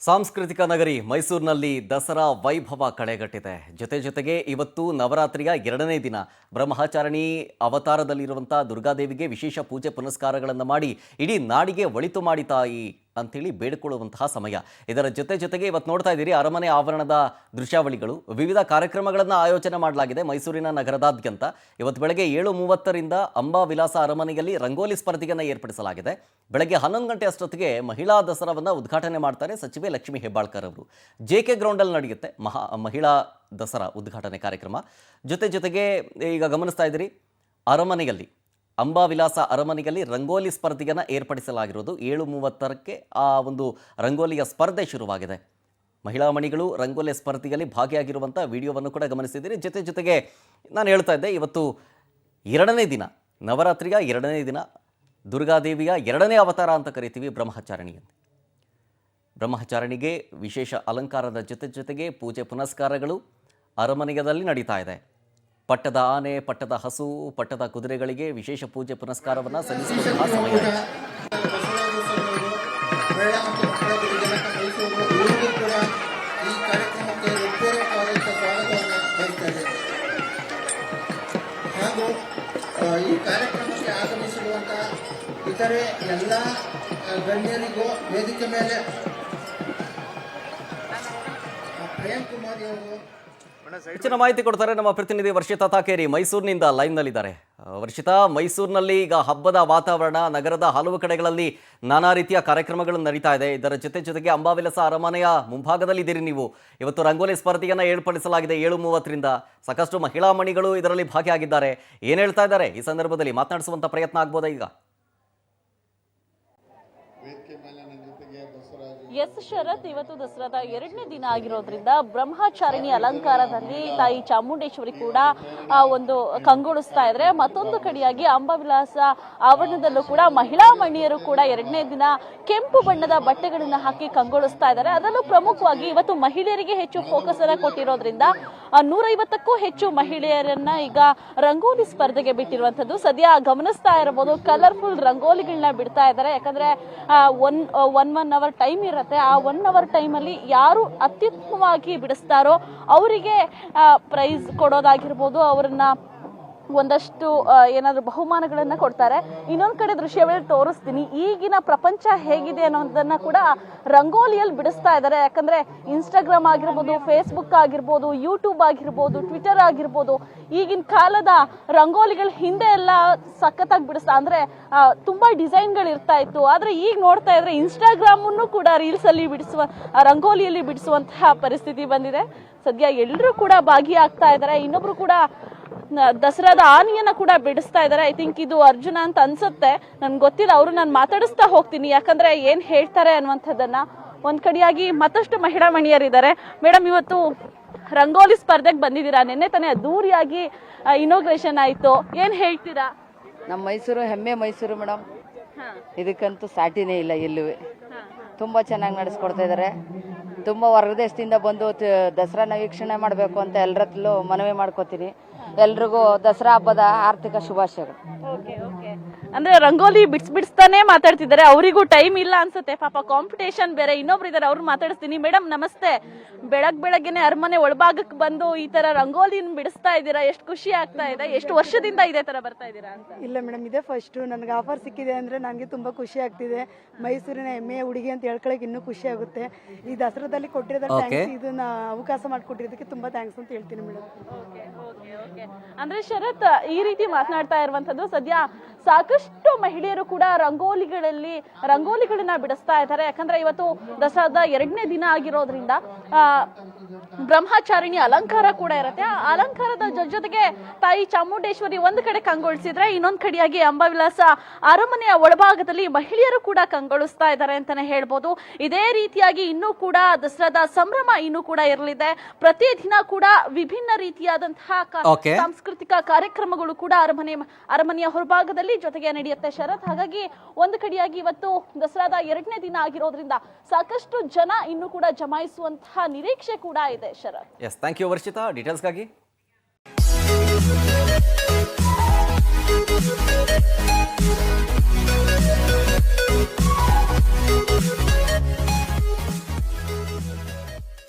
ಸಾಂಸ್ಕೃತಿಕ ನಗರಿ ಮೈಸೂರಿನಲ್ಲಿ ದಸರಾ ವೈಭವ ಕಳೆಗಟ್ಟಿದೆ. ಜೊತೆಗೆ ಇವತ್ತು ನವರಾತ್ರಿಯ 2ನೇ ದಿನ ಬ್ರಹ್ಮಚಾರಿಣಿ ಅವತಾರದಲ್ಲಿರುವಂಥ ದುರ್ಗಾದೇವಿಗೆ ವಿಶೇಷ ಪೂಜೆ ಪುನಸ್ಕಾರಗಳನ್ನು ಮಾಡಿ ಇಡೀ ನಾಡಿಗೆ ಒಳಿತು ಮಾಡಿ ತಾಯಿ ಅಂತೇಳಿ ಬೇಡಿಕೊಳ್ಳುವಂತಹ ಸಮಯ. ಇದರ ಜೊತೆಗೆ ಇವತ್ತು ನೋಡ್ತಾ ಇದ್ದೀರಿ ಅರಮನೆ ಆವರಣದ ದೃಶ್ಯಾವಳಿಗಳು, ವಿವಿಧ ಕಾರ್ಯಕ್ರಮಗಳನ್ನು ಆಯೋಜನೆ ಮಾಡಲಾಗಿದೆ ಮೈಸೂರಿನ ನಗರದಾದ್ಯಂತ. ಇವತ್ತು ಬೆಳಗ್ಗೆ 7:30ರಿಂದ ಅಂಬಾವಿಲಾಸ ಅರಮನೆಯಲ್ಲಿ ರಂಗೋಲಿ ಸ್ಪರ್ಧೆಯನ್ನು ಏರ್ಪಡಿಸಲಾಗಿದೆ. ಬೆಳಗ್ಗೆ 11 ಗಂಟೆ ಅಷ್ಟೊತ್ತಿಗೆ ಮಹಿಳಾ ದಸರಾವನ್ನು ಉದ್ಘಾಟನೆ ಮಾಡ್ತಾರೆ ಸಚಿವೆ ಲಕ್ಷ್ಮೀ ಹೆಬ್ಬಾಳ್ಕರ್ ಅವರು. JK ಗ್ರೌಂಡಲ್ಲಿ ನಡೆಯುತ್ತೆ ಮಹಿಳಾ ದಸರಾ ಉದ್ಘಾಟನೆ ಕಾರ್ಯಕ್ರಮ. ಜೊತೆಗೆ ಈಗ ಗಮನಿಸ್ತಾ ಇದ್ದೀರಿ ಅರಮನೆಯಲ್ಲಿ ಅಂಬಾವಿಲಾಸ ಅರಮನೆಯಲ್ಲಿ ರಂಗೋಲಿ ಸ್ಪರ್ಧೆಯನ್ನು ಏರ್ಪಡಿಸಲಾಗಿರೋದು. 7:30ಕ್ಕೆ ಆ ಒಂದು ರಂಗೋಲಿಯ ಸ್ಪರ್ಧೆ ಶುರುವಾಗಿದೆ. ಮಹಿಳಾ ಮಣಿಗಳು ರಂಗೋಲಿ ಸ್ಪರ್ಧೆಯಲ್ಲಿ ಭಾಗಿಯಾಗಿರುವಂಥ ವಿಡಿಯೋವನ್ನು ಕೂಡ ಗಮನಿಸಿದ್ದೀರಿ. ಜೊತೆಗೆ ನಾನು ಹೇಳ್ತಾ ಇದ್ದೆ, ಇವತ್ತು 2ನೇ ದಿನ, ನವರಾತ್ರಿಯ 2ನೇ ದಿನ, ದುರ್ಗಾದೇವಿಯ 2ನೇ ಅವತಾರ ಅಂತ ಕರಿತೀವಿ ಬ್ರಹ್ಮಚಾರಿಣಿ ಅಂತ. ಬ್ರಹ್ಮಚಾರಿಣಿಗೆ ವಿಶೇಷ ಅಲಂಕಾರದ ಜೊತೆಗೆ ಪೂಜೆ ಪುನಸ್ಕಾರಗಳು ಅರಮನೆಯಲ್ಲಿ ನಡೀತಾ ಇದೆ. ಪಟ್ಟದ ಆನೆ, ಪಟ್ಟದ ಹಸು, ಪಟ್ಟದ ಕುದುರೆಗಳಿಗೆ ವಿಶೇಷ ಪೂಜೆ ಪುನಸ್ಕಾರವನ್ನು ಸಲ್ಲಿಸುವಂತಹ ಸಮಯ. ಈ ಕಾರ್ಯಕ್ರಮಕ್ಕೆ ಆಗಮಿಸಿರುವಂತಹ ಇತರೆ ಎಲ್ಲ ಗಣ್ಯರಿಗೂ ವೇದಿಕೆ ಮೇಲೆ ಪ್ರೇಮ್ ಕುಮಾರ್ ಅವರು ಹೆಚ್ಚಿನ ಮಾಹಿತಿ ಕೊಡ್ತಾರೆ ನಮ್ಮ ಪ್ರತಿನಿಧಿ ವರ್ಷಿತಾ ತಾಕೇರಿ ಮೈಸೂರಿನಿಂದ ಲೈವ್ನಲ್ಲಿದ್ದಾರೆ. ವರ್ಷಿತಾ, ಮೈಸೂರಿನಲ್ಲಿ ಈಗ ಹಬ್ಬದ ವಾತಾವರಣ, ನಗರದ ಹಲವು ಕಡೆಗಳಲ್ಲಿ ನಾನಾ ರೀತಿಯ ಕಾರ್ಯಕ್ರಮಗಳು ನಡೀತಾ ಇದೆ. ಇದರ ಜೊತೆಗೆ ಅಂಬಾವಿಲಾಸ ಅರಮನೆಯ ಮುಂಭಾಗದಲ್ಲಿ ಇದ್ದೀರಿ ನೀವು. ಇವತ್ತು ರಂಗೋಲಿ ಸ್ಪರ್ಧೆಯನ್ನು ಏರ್ಪಡಿಸಲಾಗಿದೆ 7:30ರಿಂದ. ಸಾಕಷ್ಟು ಮಹಿಳಾ ಮಣಿಗಳು ಇದರಲ್ಲಿ ಭಾಗಿಯಾಗಿದ್ದಾರೆ. ಏನು ಹೇಳ್ತಾ ಇದ್ದಾರೆ ಈ ಸಂದರ್ಭದಲ್ಲಿ ಮಾತನಾಡಿಸುವಂಥ ಪ್ರಯತ್ನ ಆಗ್ಬೋದಾ ಈಗ? ಎಸ್ ಶರತ್, ಇವತ್ತು ದಸರಾದ 2ನೇ ದಿನ ಆಗಿರೋದ್ರಿಂದ ಬ್ರಹ್ಮಚಾರಿಣಿ ಅಲಂಕಾರದಲ್ಲಿ ತಾಯಿ ಚಾಮುಂಡೇಶ್ವರಿ ಕೂಡ ಒಂದು ಕಂಗೊಳಿಸ್ತಾ ಇದ್ರೆ, ಮತ್ತೊಂದು ಕಡೆಯಾಗಿ ಅಂಬಾವಿಲಾಸ ಆವರಣದಲ್ಲೂ ಕೂಡ ಮಹಿಳಾ ಮಣಿಯರು ಕೂಡ 2ನೇ ದಿನ ಕೆಂಪು ಬಣ್ಣದ ಬಟ್ಟೆಗಳನ್ನ ಹಾಕಿ ಕಂಗೊಳಿಸ್ತಾ ಇದ್ದಾರೆ. ಅದರಲ್ಲೂ ಪ್ರಮುಖವಾಗಿ ಇವತ್ತು ಮಹಿಳೆಯರಿಗೆ ಹೆಚ್ಚು ಫೋಕಸ್ ಅನ್ನ ಕೊಟ್ಟಿರೋದ್ರಿಂದ 150ಕ್ಕೂ ಹೆಚ್ಚು ಮಹಿಳೆಯರನ್ನ ಈಗ ರಂಗೋಲಿ ಸ್ಪರ್ಧೆಗೆ ಬಿಟ್ಟಿರುವಂತದ್ದು. ಸದ್ಯ ಗಮನಿಸ್ತಾ ಇರಬಹುದು, ಕಲರ್ಫುಲ್ ರಂಗೋಲಿಗಳನ್ನ ಬಿಡ್ತಾ ಇದ್ದಾರೆ. ಯಾಕಂದ್ರೆ ಒನ್ ಅವರ್ ಟೈಮ್ ಇರುತ್ತೆ. ಆ 1 ಅವರ್ ಟೈಮಲ್ಲಿ ಯಾರು ಅತ್ಯುತ್ತಮವಾಗಿ ಬಿಡಿಸ್ತಾರೋ ಅವರಿಗೆ ಪ್ರೈಸ್ ಕೊಡೋದಾಗಿರ್ಬೋದು, ಅವರನ್ನ ಒಂದಷ್ಟು ಏನಾದ್ರು ಬಹುಮಾನಗಳನ್ನ ಕೊಡ್ತಾರೆ. ಇನ್ನೊಂದು ಕಡೆ ದೃಶ್ಯದಲ್ಲಿ ತೋರಿಸ್ತೀನಿ, ಈಗಿನ ಪ್ರಪಂಚ ಹೇಗಿದೆ ಅನ್ನೋದನ್ನ ಕೂಡ ರಂಗೋಲಿಯಲ್ಲಿ ಬಿಡಿಸ್ತಾ ಇದ್ದಾರೆ. ಯಾಕಂದ್ರೆ ಇನ್ಸ್ಟಾಗ್ರಾಮ್ ಆಗಿರ್ಬೋದು, ಫೇಸ್ಬುಕ್ ಆಗಿರ್ಬೋದು, ಯೂಟ್ಯೂಬ್ ಆಗಿರ್ಬೋದು, ಟ್ವಿಟರ್ ಆಗಿರ್ಬೋದು, ಈಗಿನ ಕಾಲದ ರಂಗೋಲಿಗಳ ಹಿಂದೆ ಎಲ್ಲ ಸಖತ್ತಾಗಿ ಬಿಡಿಸ್ತಾ, ಅಂದ್ರೆ ತುಂಬಾ ಡಿಸೈನ್ಗಳು ಇರ್ತಾ ಇತ್ತು. ಆದ್ರೆ ಈಗ ನೋಡ್ತಾ ಇದ್ರೆ ಇನ್ಸ್ಟಾಗ್ರಾಮ್ ಅನ್ನು ಕೂಡ ರೀಲ್ಸ್ ಅಲ್ಲಿ ರಂಗೋಲಿಯಲ್ಲಿ ಬಿಡಿಸುವಂತಹ ಪರಿಸ್ಥಿತಿ ಬಂದಿದೆ. ಸದ್ಯ ಎಲ್ಲರೂ ಕೂಡ ಭಾಗಿಯಾಗ್ತಾ ಇದ್ದಾರೆ. ಇನ್ನೊಬ್ರು ಕೂಡ ದಸರಾದ ಆನೆಯನ್ನ ಕೂಡ ಬಿಡಿಸ್ತಾ ಇದ್ದಾರೆ. ಐ ಥಿಂಕ್ ಇದು ಅರ್ಜುನ ಅಂತ ಅನ್ಸುತ್ತೆ, ನನ್ಗೆ ಗೊತ್ತಿಲ್ಲ. ಅವರು ನಾನು ಮಾತಾಡಿಸ್ತಾ ಹೋಗ್ತೀನಿ, ಯಾಕಂದ್ರೆ ಏನ್ ಹೇಳ್ತಾರೆ ಅನ್ನುವಂಥದ್ದನ್ನ. ಒಂದ್ ಕಡೆಯಾಗಿ ಮತ್ತಷ್ಟು ಮಹಿಳಾ ಮಣಿಯರಿದ್ದಾರೆ. ಮೇಡಮ್, ಇವತ್ತು ರಂಗೋಲಿ ಸ್ಪರ್ಧೆಗೆ ಬಂದಿದ್ದೀರಾ, ನಿನ್ನೆ ತಾನೇ ಅದ್ದೂರಿಯಾಗಿ ಇನಾಗ್ರೇಷನ್ ಆಯ್ತು, ಏನ್ ಹೇಳ್ತೀರಾ? ನಮ್ಮ ಮೈಸೂರು ಹೆಮ್ಮೆ ಮೈಸೂರು ಮೇಡಮ್, ಇದಕ್ಕಂತೂ ಸಾಟಿನೇ ಇಲ್ಲ. ಎಲ್ಲೂ ತುಂಬಾ ಚೆನ್ನಾಗಿ ನಡೆಸ್ಕೊಡ್ತಾ ಇದ್ದಾರೆ. ತುಂಬಾ ಹೊರದೇಶದಿಂದ ಬಂದು ದಸರಾನ ವೀಕ್ಷಣೆ ಮಾಡಬೇಕು ಅಂತ ಎಲ್ಲರಲ್ಲೂ ಮನವಿ ಮಾಡ್ಕೋತೀನಿ. ಎಲ್ರಿಗೂ ದಸರಾ ಹಬ್ಬದ ಆರ್ಥಿಕ ಶುಭಾಶಯಗಳು. ಅಂದ್ರೆ ರಂಗೋಲಿ ಬಿಡಿಸ್ತಾನೆ ಮಾತಾಡ್ತಿದ್ದಾರೆ, ಅವರಿಗೂ ಟೈಮ್ ಇಲ್ಲ ಅನ್ಸುತ್ತೆ. ಪಾಪ ಕಾಂಪಿಟೇಷನ್ ಬೇರೆ. ಇನ್ನೊಬ್ರು ಇದಾರೆ, ಅವ್ರು ಮಾತಾಡಿಸ್ತೀನಿ. ಮೇಡಮ್ ನಮಸ್ತೆ. ಬೆಳಗ್ಗೆನೆ ಅರಮನೆ ಒಳಭಾಗಕ್ಕೆ ಬಂದು ಈ ತರ ರಂಗೋಲಿನ ಬಿಡಿಸ್ತಾ ಇದ್ದೀರಾ, ಎಷ್ಟು ಖುಷಿ ಆಗ್ತಾ ಇದೆ? ಎಷ್ಟು ವರ್ಷದಿಂದ ಇದೇ ತರ ಬರ್ತಾ ಇದ್ದೀರಾ ಅಂತ? ಇಲ್ಲ ಮೇಡಮ್, ಇದೇ ಫಸ್ಟ್. ನನಗೆ ಆಫರ್ ಸಿಕ್ಕಿದೆ ಅಂದ್ರೆ ನನಗೆ ತುಂಬಾ ಖುಷಿ ಆಗ್ತಿದೆ. ಮೈಸೂರಿನ ಹೆಮ್ಮೆಯ ಹುಡುಗಿ ಅಂತ ಹೇಳ್ಕೊಳಕ್ ಇನ್ನೂ ಖುಷಿ ಆಗುತ್ತೆ. ಈ ದಸರಾದಲ್ಲಿ ಕೊಟ್ಟಿರೋದ ಥ್ಯಾಂಕ್ಸ್, ಇದನ್ನ ಅವಕಾಶ ಮಾಡಿಕೊಟ್ಟಿರೋದಕ್ಕೆ ತುಂಬಾ ಥ್ಯಾಂಕ್ಸ್ ಅಂತ ಹೇಳ್ತೀನಿ ಮೇಡಮ್. ಅಂದ್ರೆ ಶರತ್, ಈ ರೀತಿ ಮಾತನಾಡ್ತಾ ಇರುವಂತದ್ದು, ಸದ್ಯ ಸಾಕಷ್ಟು ಮಹಿಳೆಯರು ಕೂಡ ರಂಗೋಲಿಗಳನ್ನ ಬಿಡಿಸ್ತಾ ಇದ್ದಾರೆ. ಯಾಕಂದ್ರೆ ಇವತ್ತು ದಸರಾದ 2ನೇ ದಿನ ಆಗಿರೋದ್ರಿಂದ ಬ್ರಹ್ಮಚಾರಿಣಿ ಅಲಂಕಾರ ಕೂಡ ಇರುತ್ತೆ. ಆ ಅಲಂಕಾರದ ಜೊತೆಗೆ ತಾಯಿ ಚಾಮುಂಡೇಶ್ವರಿ ಒಂದು ಕಡೆ ಕಂಗೊಳಿಸಿದ್ರೆ, ಇನ್ನೊಂದು ಕಡೆಯಾಗಿ ಅಂಬಾವಿಲಾಸ ಅರಮನೆಯ ಒಳಭಾಗದಲ್ಲಿ ಮಹಿಳೆಯರು ಕೂಡ ಕಂಗೊಳಿಸ್ತಾ ಇದ್ದಾರೆ ಅಂತಾನೆ ಹೇಳ್ಬೋದು. ಇದೇ ರೀತಿಯಾಗಿ ಇನ್ನೂ ಕೂಡ ದಸರಾದ ಸಂಭ್ರಮ ಇನ್ನೂ ಕೂಡ ಇರಲಿದೆ. ಪ್ರತಿದಿನ ಕೂಡ ವಿಭಿನ್ನ ರೀತಿಯಾದಂತಹ ಸಾಂಸ್ಕೃತಿಕ ಕಾರ್ಯಕ್ರಮಗಳು ಕೂಡ ಅರಮನೆಯ ಹೊರಭಾಗದಲ್ಲಿ ಜೊತೆಗೆ ನಡೆಯುತ್ತೆ ಶರತ್. ಹಾಗಾಗಿ ಒಂದು ಕಡೆಯಾಗಿ ಇವತ್ತು ದಸರಾದ 2ನೇ ದಿನ ಆಗಿರೋದ್ರಿಂದ ಸಾಕಷ್ಟು ಜನ ಇನ್ನೂ ಕೂಡ ಜಮಾಯಿಸುವಂತಹ ನಿರೀಕ್ಷೆ ಕೂಡ ಇದೆ Sharath. Yes, thank you Varshitha ಡೀಟೇಲ್ಸ್ಗಾಗಿ.